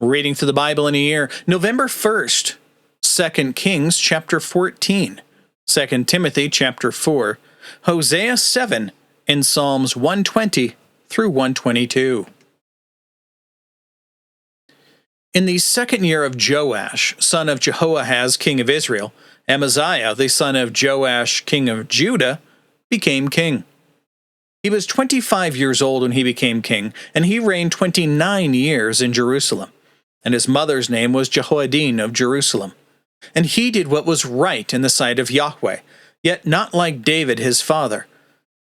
Reading through the Bible in a year, November 1st, 2 Kings chapter 14, 2 Timothy chapter 4, Hosea 7, and Psalms 120 through 122. In the second year of Joash, son of Jehoahaz, king of Israel, Amaziah, the son of Joash, king of Judah, became king. He was 25 years old when he became king, and he reigned 29 years in Jerusalem. And his mother's name was Jehoiadin of Jerusalem. And he did what was right in the sight of Yahweh, yet not like David his father.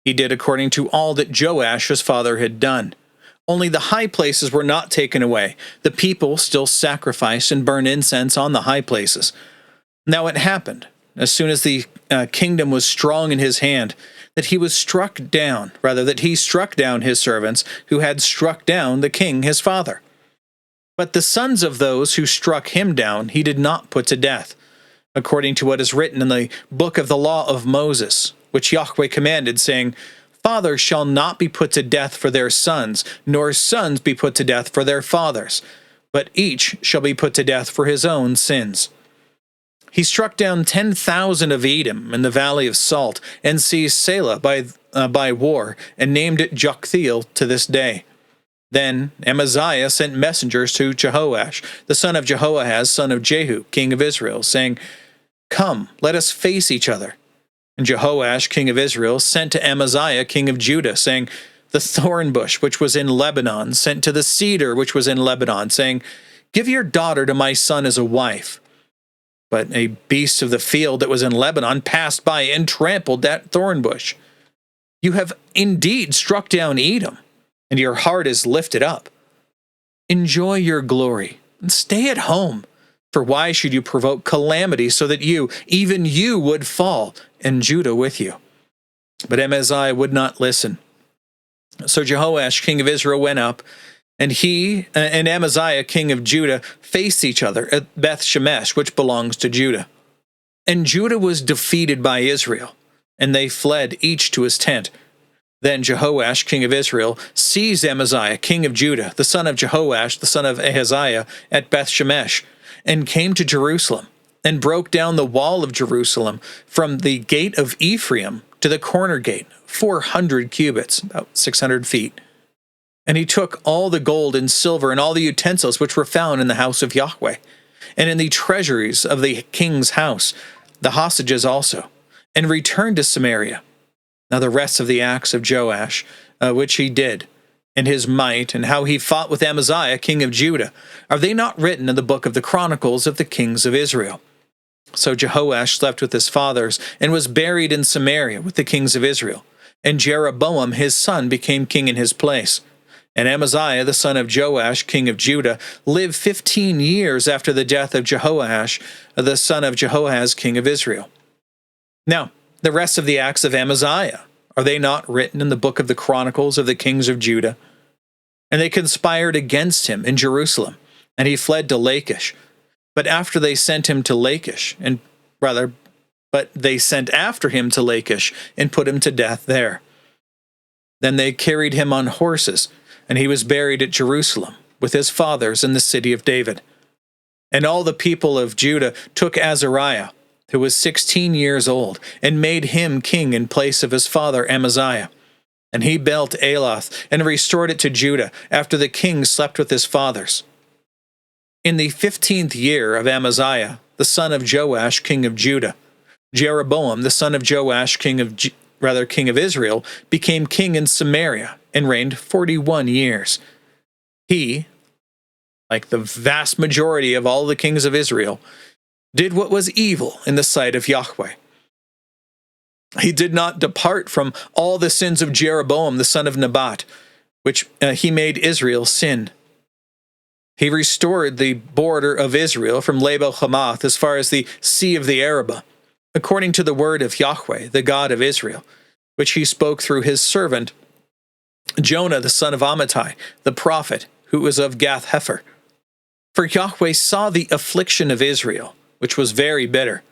He did according to all that Joash his father had done. Only the high places were not taken away. The people still sacrificed and burned incense on the high places. Now it happened, as soon as the kingdom was strong in his hand, that he struck down his servants who had struck down the king his father. But the sons of those who struck him down he did not put to death, according to what is written in the book of the law of Moses, which Yahweh commanded, saying, Fathers shall not be put to death for their sons, nor sons be put to death for their fathers, but each shall be put to death for his own sins. He struck down 10,000 of Edom in the valley of Salt, and seized Selah by war, and named it Joktheel to this day. Then Amaziah sent messengers to Jehoash, the son of Jehoahaz, son of Jehu, king of Israel, saying, Come, let us face each other. And Jehoash, king of Israel, sent to Amaziah, king of Judah, saying, The thorn bush which was in Lebanon sent to the cedar which was in Lebanon, saying, Give your daughter to my son as a wife. But a beast of the field that was in Lebanon passed by and trampled that thorn bush. You have indeed struck down Edom, and your heart is lifted up. Enjoy your glory, and stay at home. For why should you provoke calamity so that even you would fall, and Judah with you? But Amaziah would not listen. So Jehoash, king of Israel, went up, and he and Amaziah, king of Judah, faced each other at Beth Shemesh, which belongs to Judah. And Judah was defeated by Israel, and they fled each to his tent. Then Jehoash, king of Israel, seized Amaziah, king of Judah, the son of Jehoash, the son of Ahaziah, at Beth Shemesh, and came to Jerusalem, and broke down the wall of Jerusalem from the gate of Ephraim to the corner gate, 400 cubits, about 600 feet. And he took all the gold and silver and all the utensils which were found in the house of Yahweh, and in the treasuries of the king's house, the hostages also, and returned to Samaria. Now the rest of the acts of Joash, which he did, and his might, and how he fought with Amaziah, king of Judah, are they not written in the book of the Chronicles of the kings of Israel? So Jehoash slept with his fathers, and was buried in Samaria with the kings of Israel. And Jeroboam his son became king in his place. And Amaziah the son of Joash, king of Judah, lived 15 years after the death of Jehoash, the son of Jehoahaz, king of Israel. Now, the rest of the acts of Amaziah, are they not written in the book of the Chronicles of the kings of Judah? And they conspired against him in Jerusalem, and he fled to Lachish. But after they sent him to Lachish, they sent after him to Lachish, and put him to death there. Then they carried him on horses, and he was buried at Jerusalem, with his fathers in the city of David. And all the people of Judah took Azariah, who was 16 years old, and made him king in place of his father Amaziah. And he built Elath, and restored it to Judah, after the king slept with his fathers. In the 15th year of Amaziah, the son of Joash, king of Judah, Jeroboam, the son of Joash, king of Israel, became king in Samaria, and reigned 41 years. He, like the vast majority of all the kings of Israel, did what was evil in the sight of Yahweh. He did not depart from all the sins of Jeroboam the son of Nebat, which he made Israel sin. He restored the border of Israel from Label Hamath as far as the Sea of the Arabah, according to the word of Yahweh, the God of Israel, which he spoke through his servant Jonah the son of Amittai, the prophet, who was of Gath Hepher. For Yahweh saw the affliction of Israel, which was very bitter.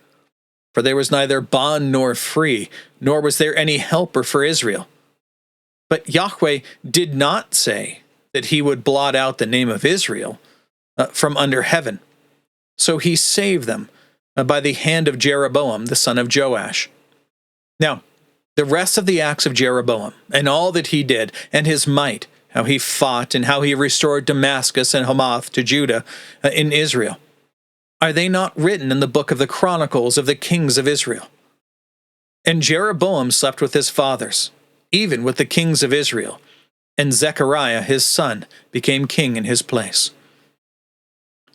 For there was neither bond nor free, nor was there any helper for Israel. But Yahweh did not say that he would blot out the name of Israel, from under heaven. So he saved them by the hand of Jeroboam, the son of Joash. Now, the rest of the acts of Jeroboam, and all that he did, and his might, how he fought, and how he restored Damascus and Hamath to Judah in Israel, are they not written in the book of the Chronicles of the kings of Israel? And Jeroboam slept with his fathers, even with the kings of Israel, and Zechariah his son became king in his place.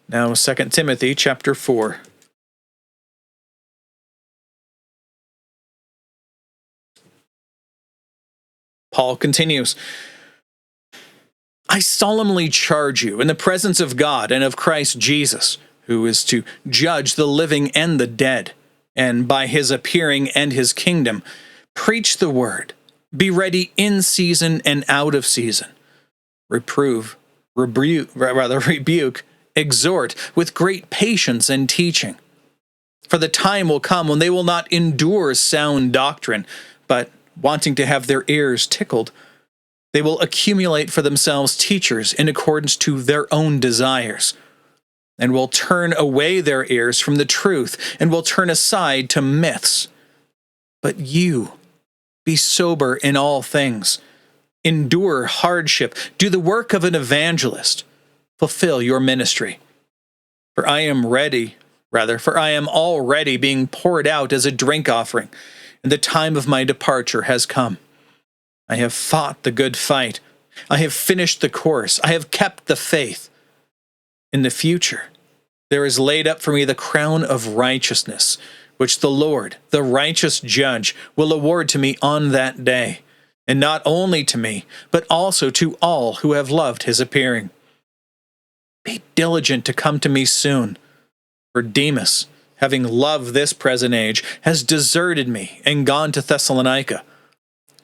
Now 2 Timothy chapter 4. Paul continues, I solemnly charge you in the presence of God and of Christ Jesus, who is to judge the living and the dead, and by his appearing and his kingdom, preach the word, be ready in season and out of season, rebuke, exhort with great patience and teaching. For the time will come when they will not endure sound doctrine, but, wanting to have their ears tickled, they will accumulate for themselves teachers in accordance to their own desires, and will turn away their ears from the truth, and will turn aside to myths. But you, be sober in all things, endure hardship, do the work of an evangelist, fulfill your ministry. For I am already being poured out as a drink offering, and the time of my departure has come. I have fought the good fight. I have finished the course. I have kept the faith. In the future, there is laid up for me the crown of righteousness, which the Lord, the righteous judge, will award to me on that day, and not only to me, but also to all who have loved his appearing. Be diligent to come to me soon, for Demas, having loved this present age, has deserted me and gone to Thessalonica.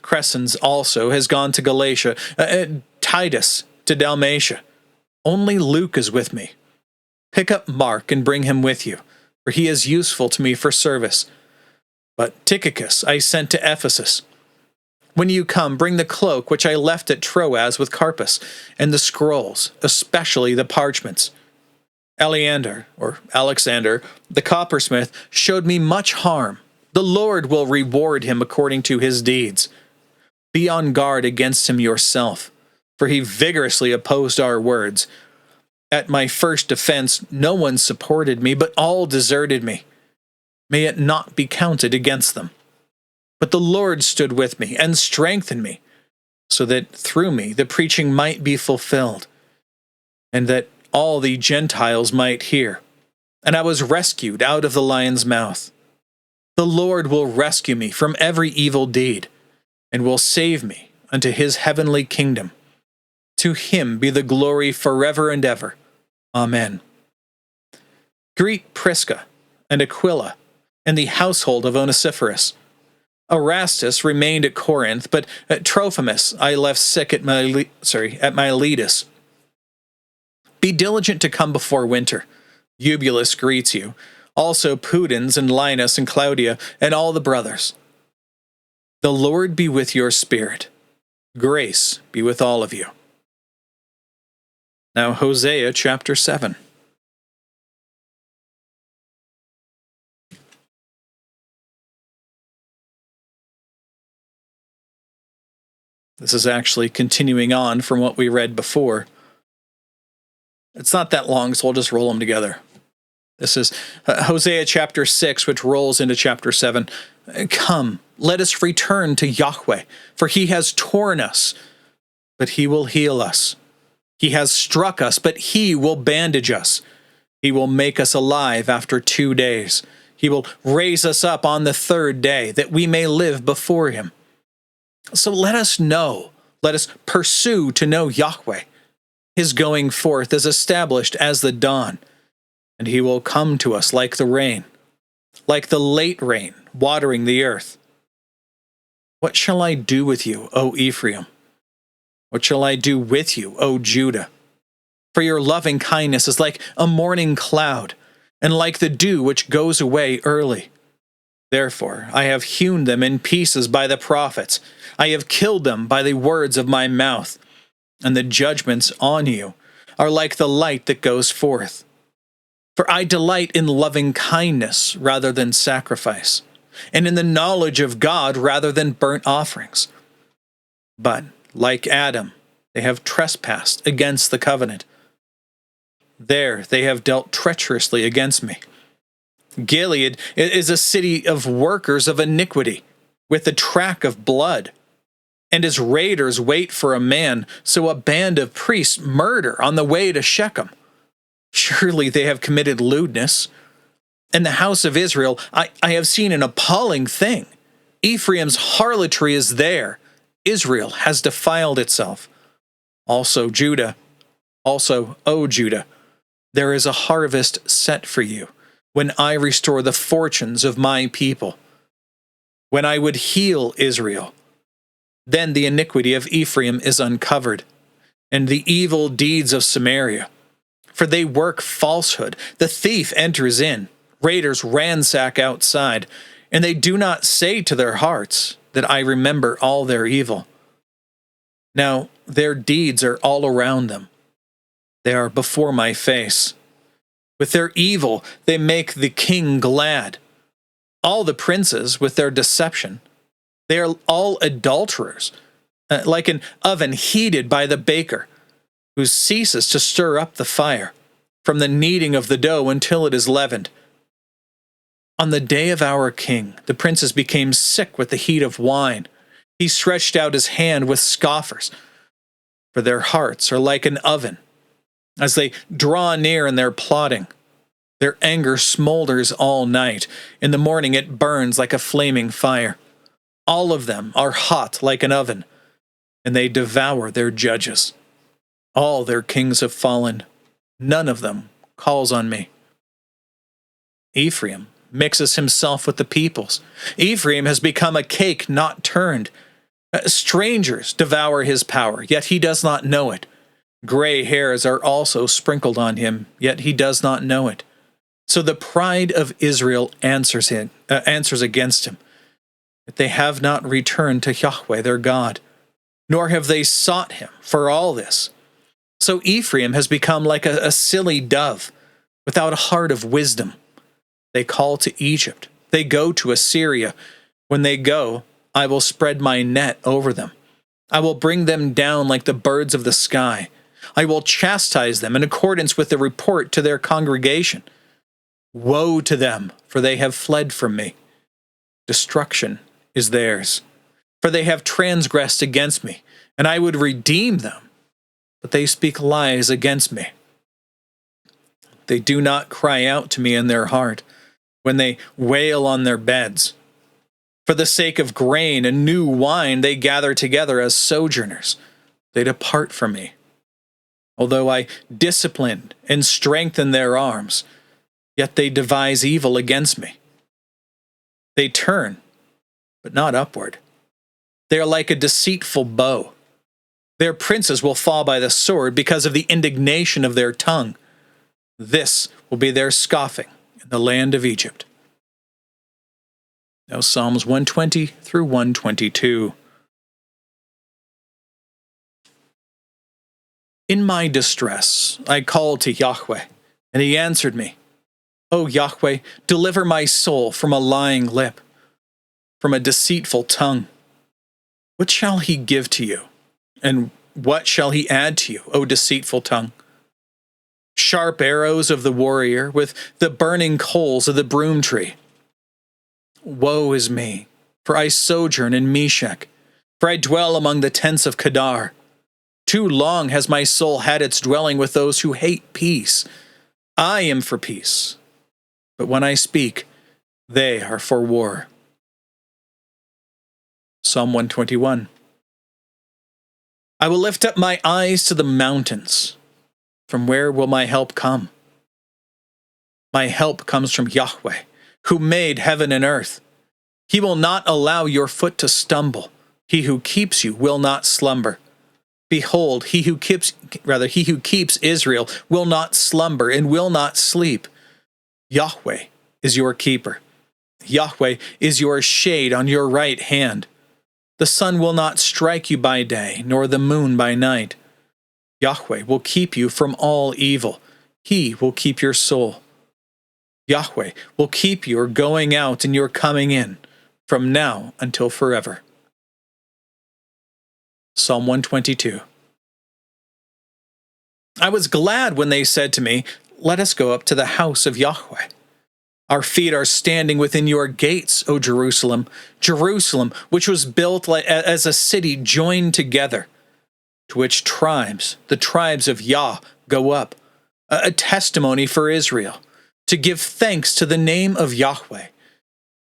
Crescens also has gone to Galatia, Titus to Dalmatia. Only Luke is with me. Pick up Mark and bring him with you, for he is useful to me for service. But Tychicus I sent to Ephesus. When you come, bring the cloak which I left at Troas with Carpus, and the scrolls, especially the parchments. Alexander, the coppersmith, showed me much harm. The Lord will reward him according to his deeds. Be on guard against him yourself, for he vigorously opposed our words. At my first defense, no one supported me, but all deserted me. May it not be counted against them. But the Lord stood with me and strengthened me, so that through me the preaching might be fulfilled, and that all the Gentiles might hear. And I was rescued out of the lion's mouth. The Lord will rescue me from every evil deed, and will save me unto his heavenly kingdom. To him be the glory forever and ever. Amen. Greet Prisca and Aquila and the household of Onesiphorus. Erastus remained at Corinth, but Trophimus I left sick at Miletus. Be diligent to come before winter. Eubulus greets you, also Pudens and Linus and Claudia, and all the brothers. The Lord be with your spirit. Grace be with all of you. Now Hosea chapter 7. This is actually continuing on from what we read before. It's not that long, so I'll just roll them together. This is Hosea chapter 6, which rolls into chapter 7. Come, let us return to Yahweh, for he has torn us, but he will heal us. He has struck us, but he will bandage us. He will make us alive after 2 days. He will raise us up on the 3rd day, that we may live before him. So let us pursue to know Yahweh. His going forth is established as the dawn, and he will come to us like the rain, like the late rain, watering the earth. What shall I do with you, O Ephraim? What shall I do with you, O Judah? For your loving kindness is like a morning cloud, and like the dew which goes away early. Therefore I have hewn them in pieces by the prophets. I have killed them by the words of my mouth. And the judgments on you are like the light that goes forth. For I delight in loving kindness rather than sacrifice, and in the knowledge of God rather than burnt offerings. But, like Adam, they have trespassed against the covenant. There they have dealt treacherously against me. Gilead is a city of workers of iniquity, with the track of blood. And as raiders wait for a man, so a band of priests murder on the way to Shechem. Surely they have committed lewdness. In the house of Israel, I have seen an appalling thing. Ephraim's harlotry is there. Israel has defiled itself. Also, Judah, O Judah, there is a harvest set for you, when I restore the fortunes of my people. When I would heal Israel, then the iniquity of Ephraim is uncovered, and the evil deeds of Samaria. For they work falsehood. The thief enters in, raiders ransack outside, and they do not say to their hearts that I remember all their evil. Now their deeds are all around them. They are before my face. With their evil they make the king glad. All the princes with their deception. They are all adulterers, like an oven heated by the baker, who ceases to stir up the fire, from the kneading of the dough until it is leavened. On the day of our king, the princes became sick with the heat of wine. He stretched out his hand with scoffers, for their hearts are like an oven. As they draw near in their plotting, their anger smolders all night. In the morning it burns like a flaming fire. All of them are hot like an oven, and they devour their judges. All their kings have fallen. None of them calls on me. Ephraim mixes himself with the peoples. Ephraim has become a cake not turned. Strangers devour his power, yet he does not know it. Gray hairs are also sprinkled on him, yet he does not know it. So the pride of Israel answers against him. But they have not returned to Yahweh their God, nor have they sought him for all this. So Ephraim has become like a silly dove, without a heart of wisdom. They call to Egypt. They go to Assyria. When they go, I will spread my net over them. I will bring them down like the birds of the sky. I will chastise them in accordance with the report to their congregation. Woe to them, for they have fled from me. Destruction is theirs, for they have transgressed against me, and I would redeem them, but they speak lies against me. They do not cry out to me in their heart, when they wail on their beds. For the sake of grain and new wine they gather together as sojourners. They depart from me. Although I disciplined and strengthened their arms, yet they devise evil against me. They turn, but not upward. They are like a deceitful bow. Their princes will fall by the sword because of the indignation of their tongue. This will be their scoffing in the land of Egypt. Now Psalms 120 through 122. In my distress I called to Yahweh, and he answered me. O Yahweh, deliver my soul from a lying lip, from a deceitful tongue. What shall he give to you? And what shall he add to you, O deceitful tongue? Sharp arrows of the warrior with the burning coals of the broom tree. Woe is me, for I sojourn in Meshech, for I dwell among the tents of Kedar. Too long has my soul had its dwelling with those who hate peace. I am for peace, but when I speak, they are for war. Psalm 121. I will lift up my eyes to the mountains. From where will my help come? My help comes from Yahweh, who made heaven and earth. He will not allow your foot to stumble. He who keeps you will not slumber. Behold, he who keeps Israel will not slumber and will not sleep. Yahweh is your keeper. Yahweh is your shade on your right hand. The sun will not strike you by day, nor the moon by night. Yahweh will keep you from all evil. He will keep your soul. Yahweh will keep your going out and your coming in from now until forever. Psalm 122. I was glad when they said to me, "Let us go up to the house of Yahweh." Our feet are standing within your gates, O Jerusalem, Jerusalem, which was built as a city joined together, to which tribes, the tribes of Yah, go up, a testimony for Israel, to give thanks to the name of Yahweh.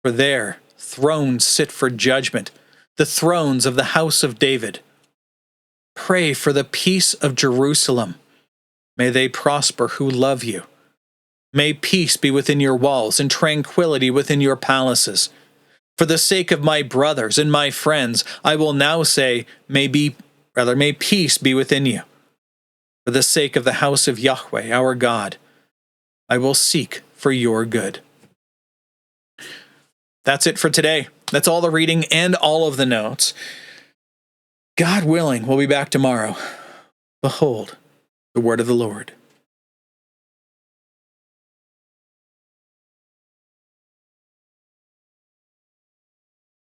For there thrones sit for judgment, the thrones of the house of David. Pray for the peace of Jerusalem. May they prosper who love you. May peace be within your walls and tranquility within your palaces. For the sake of my brothers and my friends, I will now say, may peace be within you. For the sake of the house of Yahweh, our God, I will seek for your good. That's it for today. That's all the reading and all of the notes. God willing, we'll be back tomorrow. Behold, the word of the Lord.